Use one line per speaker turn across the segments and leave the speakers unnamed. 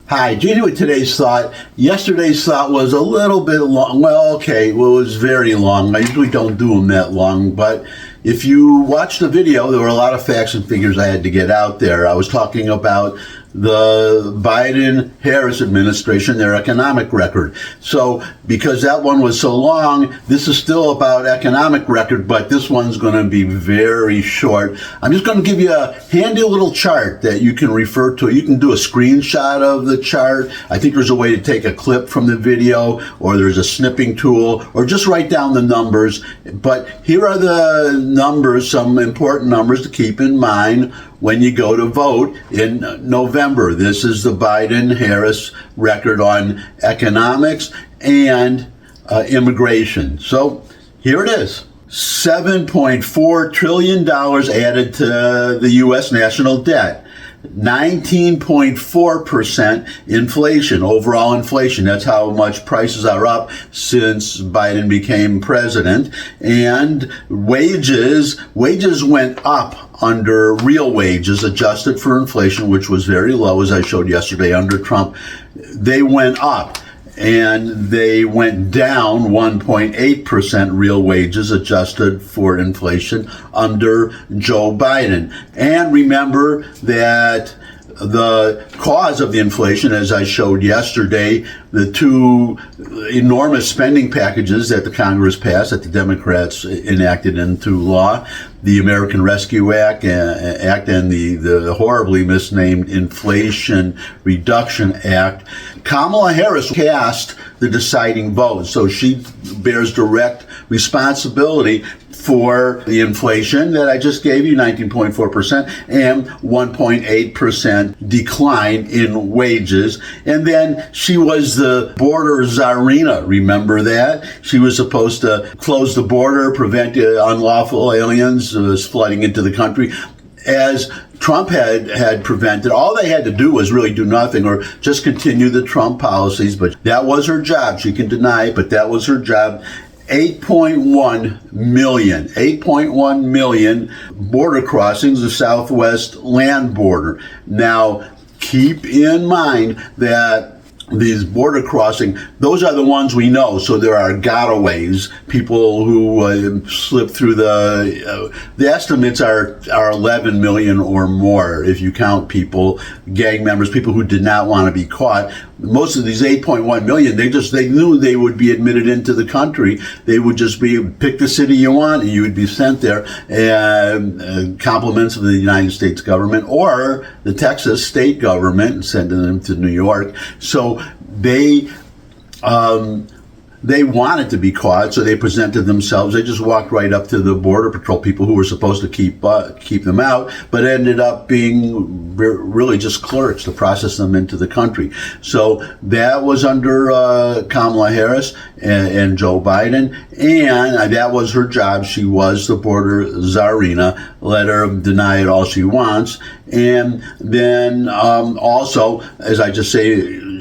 Hi, Gene with today's thought. Yesterday's thought was a little bit long. Well, okay, well, it was very long. I usually don't do them that long, but if you watch the video, there were a lot of facts and figures I had to get out there. I was talking about the Biden-Harris administration, their economic record. So, because that one was so long, this is still about economic record, but this one's going to be very short. I'm just going to give you a handy little chart that you can refer to. You can do a screenshot of the chart. I think there's a way to take a clip from the video, or there's a snipping tool, or just write down the numbers. But here are the numbers, some important numbers to keep in mind when you go to vote in November. This is the Biden-Harris record on economics and immigration. So here it is. $7.4 trillion added to the U.S. national debt. 19.4% inflation, overall inflation. That's how much prices are up since Biden became president. And wages went up under real wages, adjusted for inflation, which was very low, as I showed yesterday under Trump. They went up. And they went down 1.8% real wages adjusted for inflation under Joe Biden. And remember that the cause of the inflation, as I showed yesterday, the two enormous spending packages that the Congress passed, that the Democrats enacted into law, the American Rescue Act and the horribly misnamed Inflation Reduction Act. Kamala Harris cast the deciding vote, so she bears direct responsibility for the inflation that I just gave you, 19.4%, and 1.8% decline in wages. And then she was the border czarina. Remember that? She was supposed to close the border, prevent unlawful aliens flooding into the country. As Trump had prevented, all they had to do was really do nothing or just continue the Trump policies. But that was her job. She can deny it, but that was her job. 8.1 million border crossings, the Southwest land border. Now, keep in mind that these border crossing, those are the ones we know. So there are gotaways, people who slip through the estimates are 11 million or more if you count people, gang members, people who did not want to be caught. Most of these 8.1 million, they knew they would be admitted into the country. They would just pick the city you want and you would be sent there. And compliments of the United States government or the Texas state government, sending them to New York. So they wanted to be caught, so they presented themselves. They just walked right up to the Border Patrol people who were supposed to keep them out, but ended up being really just clerks to process them into the country. So that was under Kamala Harris and Joe Biden, and that was her job. She was the border czarina. Let her deny it all she wants. And then also, as I just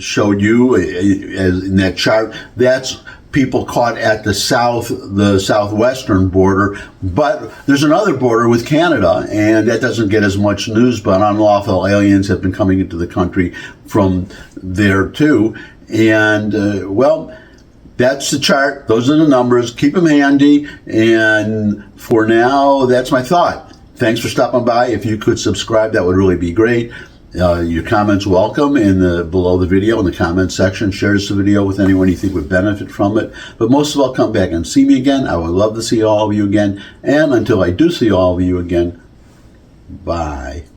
showed you as in that chart, that's people caught at the southwestern border. But there's another border with Canada, and that doesn't get as much news, but unlawful aliens have been coming into the country from there too. And well, that's the chart. Those are the numbers. Keep them handy. And for now, that's my thought. Thanks for stopping by. If you could subscribe, that would really be great. Your comments welcome below the video in the comments section. Share this video with anyone you think would benefit from it. But most of all, come back and see me again. I would love to see all of you again. And until I do see all of you again, bye.